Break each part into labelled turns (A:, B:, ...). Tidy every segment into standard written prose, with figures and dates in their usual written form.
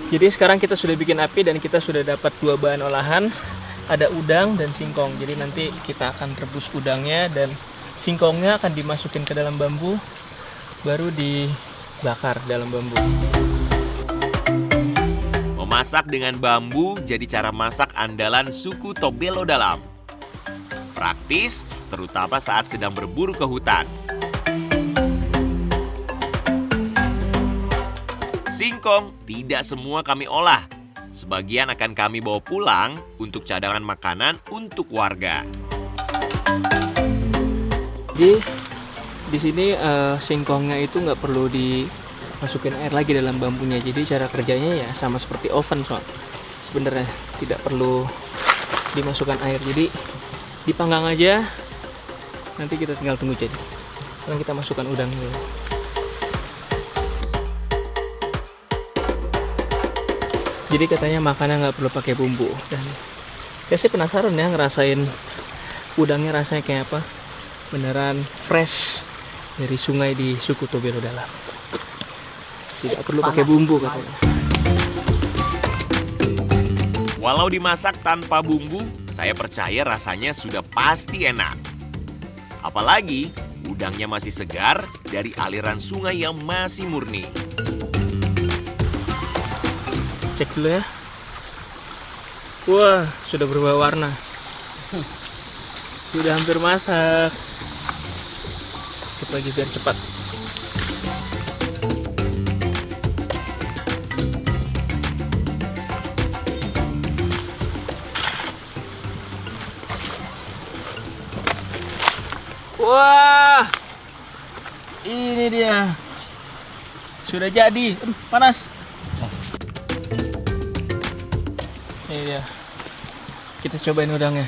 A: Jadi sekarang kita sudah bikin api dan kita sudah dapat dua bahan olahan. Ada udang dan singkong. Jadi nanti kita akan rebus udangnya dan singkongnya akan dimasukin ke dalam bambu, baru dibakar dalam bambu.
B: Memasak dengan bambu jadi cara masak andalan suku Tobelo Dalam. Praktis, terutama saat sedang berburu ke hutan. Singkong tidak semua kami olah. Sebagian akan kami bawa pulang untuk cadangan makanan untuk warga.
A: Jadi di sini singkongnya itu nggak perlu dimasukin air lagi dalam bambunya. Jadi cara kerjanya ya sama seperti oven sebenarnya tidak perlu dimasukkan air. Jadi dipanggang aja. Nanti kita tinggal tunggu jadi. Sekarang kita masukkan udang dulu. Jadi katanya makannya nggak perlu pakai bumbu. Dan saya sih penasaran ya ngerasain udangnya rasanya kayak apa. Beneran fresh dari sungai di suku Tobelo Dalam. Tidak perlu pakai bumbu katanya.
B: Walau dimasak tanpa bumbu, saya percaya rasanya sudah pasti enak. Apalagi udangnya masih segar dari aliran sungai yang masih murni.
A: Cek dulu ya. Wah, sudah berubah warna. Sudah hampir masak. Kita lagi biar cepat. Wah, ini dia. Sudah jadi. Panas. Ini dia. Kita cobain udangnya.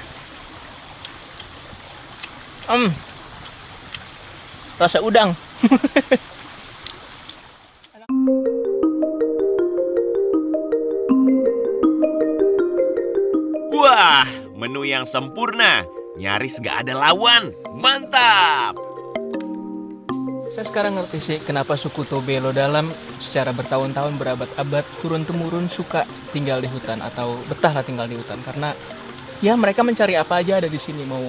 A: Rasa udang.
B: Wah, menu yang sempurna. Nyaris gak ada lawan. Mantap!
A: Saya sekarang ngerti sih kenapa suku Tobelo Dalam secara bertahun-tahun, berabad-abad, turun-temurun suka tinggal di hutan atau betahlah tinggal di hutan. Karena ya mereka mencari apa aja ada di sini. Mau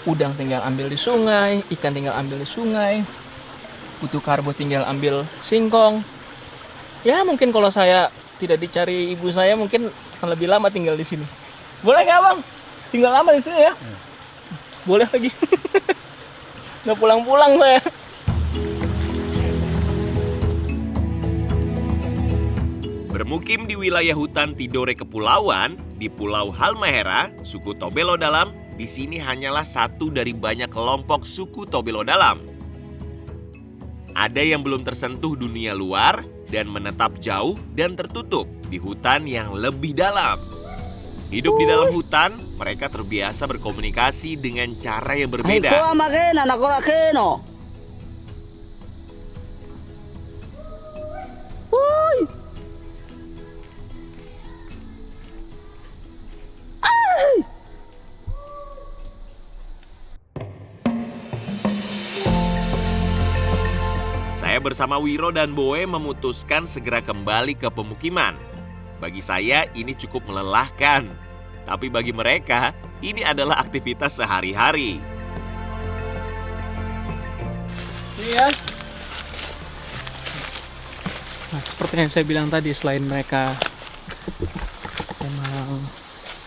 A: udang tinggal ambil di sungai, ikan tinggal ambil di sungai, butuh karbo tinggal ambil singkong. Ya mungkin kalau saya tidak dicari ibu saya mungkin akan lebih lama tinggal di sini. Boleh nggak bang? Tinggal lama di sini ya? Boleh lagi. Nggak pulang-pulang saya.
B: Bermukim di wilayah hutan Tidore Kepulauan, di Pulau Halmahera, suku Tobelo Dalam, di sini hanyalah satu dari banyak kelompok suku Tobelo Dalam. Ada yang belum tersentuh dunia luar dan menetap jauh dan tertutup di hutan yang lebih dalam. Hidup di dalam hutan, mereka terbiasa berkomunikasi dengan cara yang berbeda. Saya bersama Wiro dan Boe memutuskan segera kembali ke pemukiman. Bagi saya ini cukup melelahkan, tapi bagi mereka ini adalah aktivitas sehari-hari.
A: Iya. Nah, seperti yang saya bilang tadi, selain mereka memang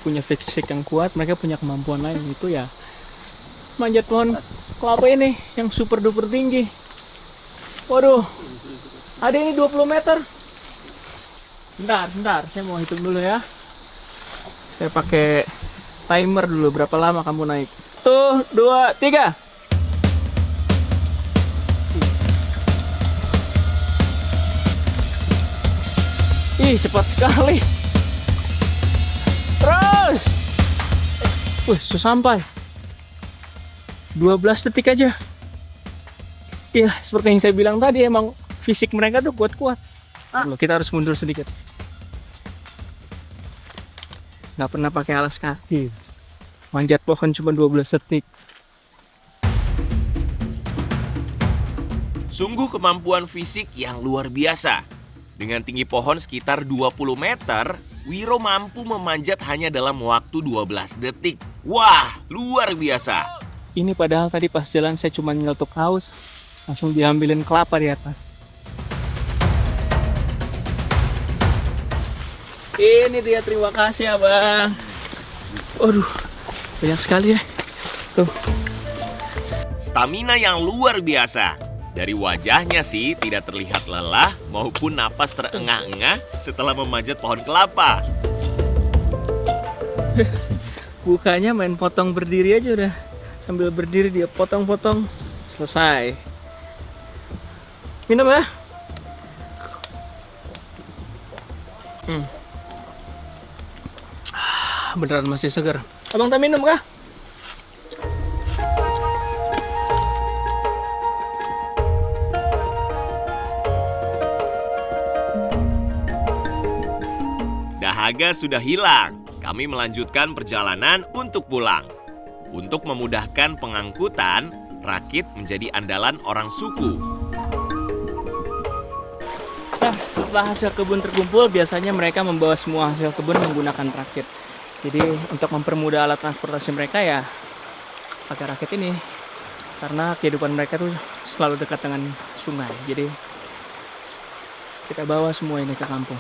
A: punya fisik yang kuat, mereka punya kemampuan lain, itu ya manjat pohon kelapa ini yang super duper tinggi. Waduh, ada ini 20 meter. Bentar, saya mau hitung dulu ya. Saya pakai timer dulu, berapa lama kamu naik. 1, 2, 3. Ih, cepat sekali. Terus. Sudah sampai. 12 detik aja. Iya, seperti yang saya bilang tadi, emang fisik mereka tuh kuat-kuat. Kita harus mundur sedikit. Nggak pernah pakai alas kaki. Manjat pohon cuma 12 detik.
B: Sungguh kemampuan fisik yang luar biasa. Dengan tinggi pohon sekitar 20 meter, Wiro mampu memanjat hanya dalam waktu 12 detik. Wah, luar biasa.
A: Ini padahal tadi pas jalan saya cuma nyeletuk haus, langsung diambilin kelapa di atas. Ini dia, terima kasih abang. Waduh, banyak sekali ya. Tuh.
B: Stamina yang luar biasa. Dari wajahnya sih tidak terlihat lelah maupun napas terengah-engah setelah memanjat pohon kelapa.
A: Bukannya main potong berdiri aja udah. Sambil berdiri dia potong-potong, selesai. Minum ya. Beneran masih segar. Abang tak minum kah?
B: Dahaga sudah hilang. Kami melanjutkan perjalanan untuk pulang. Untuk memudahkan pengangkutan, rakit menjadi andalan orang suku.
A: Nah, setelah hasil kebun terkumpul, biasanya mereka membawa semua hasil kebun menggunakan rakit. Jadi untuk mempermudah alat transportasi mereka ya pakai rakit ini. Karena kehidupan mereka tuh selalu dekat dengan sungai. Jadi kita bawa semua ini ke kampung.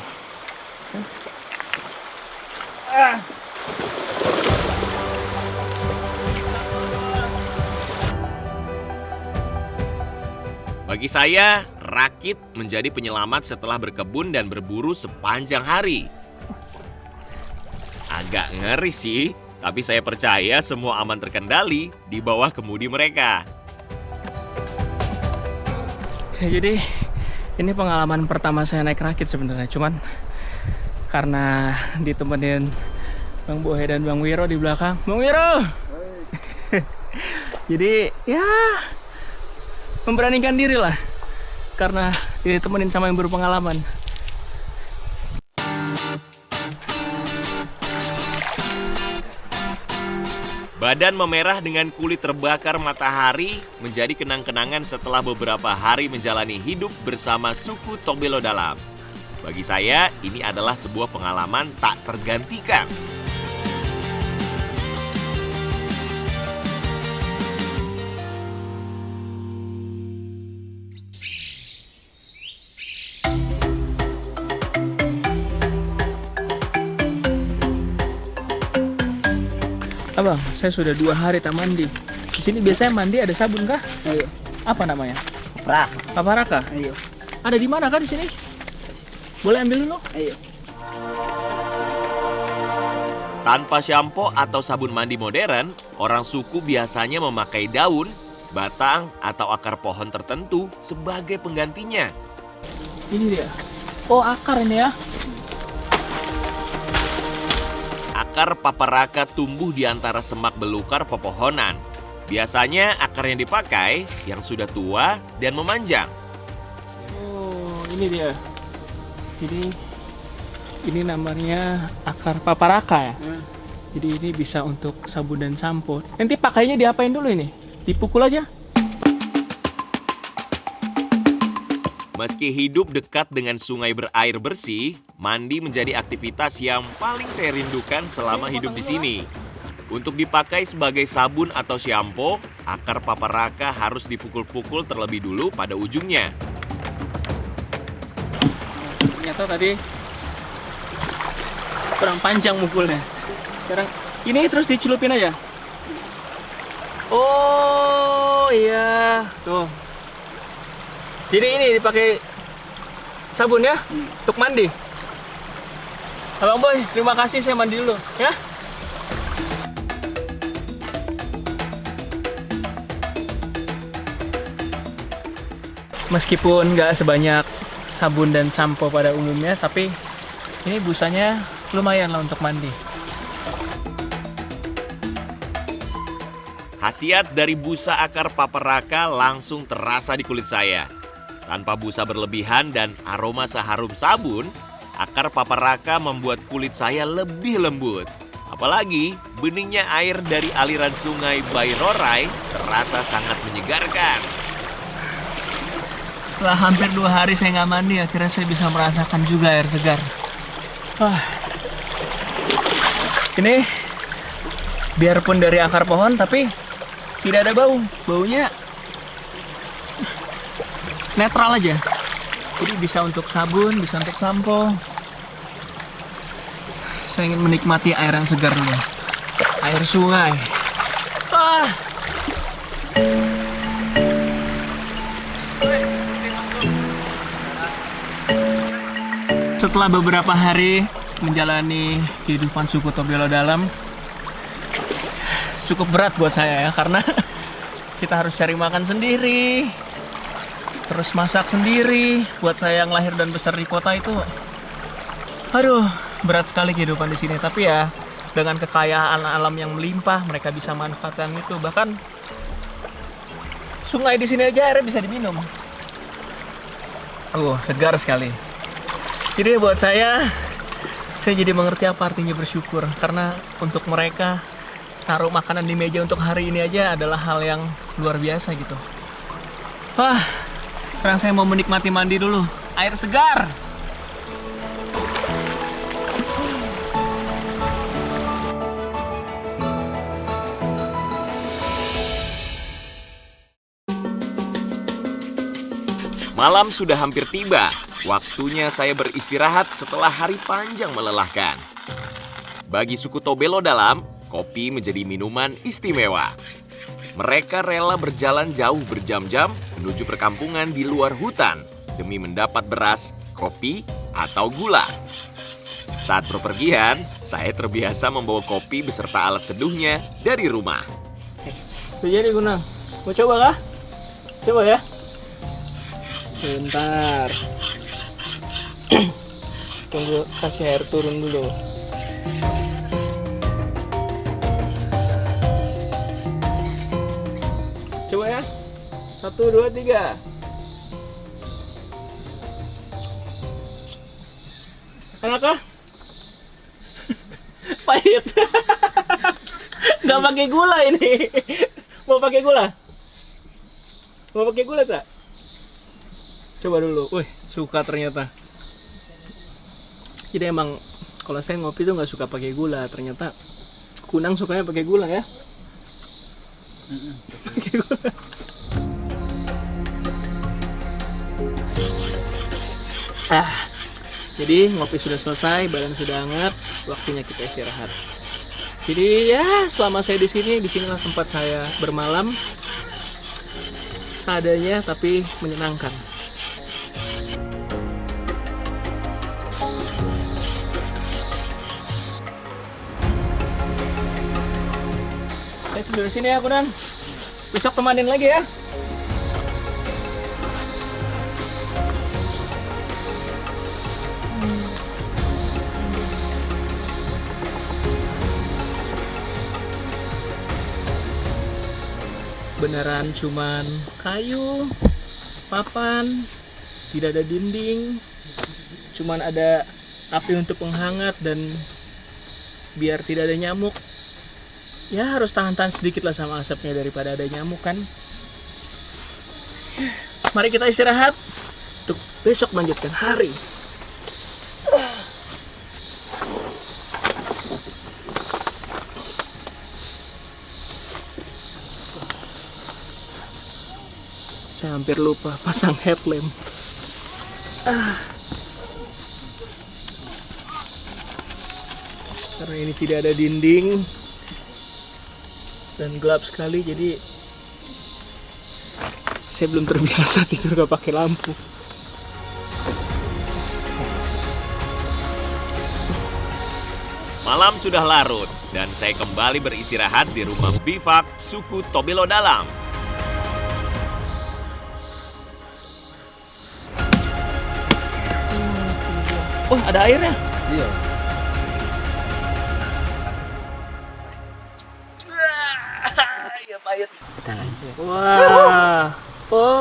B: Bagi saya, rakit menjadi penyelamat setelah berkebun dan berburu sepanjang hari. Agak ngeri sih, tapi saya percaya semua aman terkendali di bawah kemudi mereka.
A: Jadi ini pengalaman pertama saya naik rakit sebenarnya. Cuman karena ditemenin Bang Bohe dan Bang Wiro di belakang. Bang Wiro! Jadi ya memberanikan diri lah. Karena ditemenin sama yang berpengalaman.
B: Badan memerah dengan kulit terbakar matahari menjadi kenang-kenangan setelah beberapa hari menjalani hidup bersama suku Tobelo Dalam. Bagi saya, ini adalah sebuah pengalaman tak tergantikan.
A: Abang, saya sudah 2 hari tak mandi. Di sini biasanya mandi ada sabun kah?
C: Ayo,
A: Apa namanya?
C: prak.
A: Paparaka.
C: Ayo,
A: Ada di mana kah di sini? Boleh ambil dulu?
C: ayo.
B: Tanpa shampoo atau sabun mandi modern, orang suku biasanya memakai daun, batang, atau akar pohon tertentu sebagai penggantinya.
A: Ini dia. Oh, akar ini ya.
B: Akar paparaka tumbuh di antara semak belukar pepohonan. Biasanya akar yang dipakai yang sudah tua dan memanjang.
A: Oh, ini dia. Ini namanya akar paparaka ya. Jadi ini bisa untuk sabun dan sampo. Nanti pakainya diapain dulu ini? Dipukul aja?
B: Meski hidup dekat dengan sungai berair bersih, mandi menjadi aktivitas yang paling saya rindukan selama hidup di sini. Untuk dipakai sebagai sabun atau shampoo, akar paparaka harus dipukul-pukul terlebih dulu pada ujungnya.
A: Ternyata tadi kurang panjang mukulnya. Sekarang ini terus dicelupin aja. Oh iya, tuh. Jadi ini dipakai sabun ya untuk mandi. Abang Boy, terima kasih, saya mandi dulu ya. Meskipun nggak sebanyak sabun dan sampo pada umumnya, tapi ini busanya lumayan lah untuk mandi.
B: Khasiat dari busa akar paparaka langsung terasa di kulit saya. Tanpa busa berlebihan dan aroma seharum sabun, akar paparaka membuat kulit saya lebih lembut. Apalagi beningnya air dari aliran sungai Bairorai terasa sangat menyegarkan.
A: Setelah hampir 2 hari saya nggak mandi, akhirnya saya bisa merasakan juga air segar. Wah. Ini biarpun dari akar pohon, tapi tidak ada bau. Baunya netral aja. Jadi bisa untuk sabun, bisa untuk sampo. Saya ingin menikmati air yang segar dulu. Air sungai. Ah. Setelah beberapa hari menjalani kehidupan suku Tobelo Dalam, cukup berat buat saya ya, karena kita harus cari makan sendiri, terus masak sendiri. Buat saya yang lahir dan besar di kota itu, aduh, berat sekali kehidupan di sini. Tapi ya, dengan kekayaan alam yang melimpah, mereka bisa manfaatkan itu. Bahkan sungai di sini aja airnya bisa diminum. Segar sekali. Jadi buat saya jadi mengerti apa artinya bersyukur. Karena untuk mereka, taruh makanan di meja untuk hari ini aja adalah hal yang luar biasa gitu. Wah, sekarang saya mau menikmati mandi dulu. Air segar.
B: Malam sudah hampir tiba. Waktunya saya beristirahat setelah hari panjang melelahkan. Bagi suku Tobelo Dalam, kopi menjadi minuman istimewa. Mereka rela berjalan jauh berjam-jam menuju perkampungan di luar hutan demi mendapat beras, kopi, atau gula. Saat berpergian, saya terbiasa membawa kopi beserta alat seduhnya dari rumah.
A: Jadi Gunang, mau coba kah? Coba ya. Bentar. Tunggu kasih air turun dulu. Coba ya. 1, 2, 3. Enak kah? Pahit. Nggak pakai gula ini. Mau pakai gula? Mau pakai gula tak? Coba dulu. Wih, suka ternyata. Jadi emang kalau saya ngopi tuh nggak suka pakai gula. Ternyata Kunang sukanya pakai gula ya. Pakai gula. Jadi ngopi sudah selesai, badan sudah hangat, waktunya kita istirahat. Jadi ya selama saya di sinilah tempat saya bermalam. Seadanya tapi menyenangkan. Saya tidur di sini ya, Kunang. Besok temanin lagi ya. Beneran cuman kayu, papan, tidak ada dinding, cuman ada api untuk penghangat dan biar tidak ada nyamuk. Ya harus tahan-tahan sedikit lah sama asapnya daripada ada nyamuk kan. Mari kita istirahat untuk besok melanjutkan hari. Saya hampir lupa pasang headlamp. Karena ini tidak ada dinding dan gelap sekali, jadi saya belum terbiasa tidur gak pakai lampu.
B: Malam sudah larut dan saya kembali beristirahat di rumah bivak suku Tobelo Dalam.
A: Oh, ada airnya?
C: Iya.
A: Wah. Oh.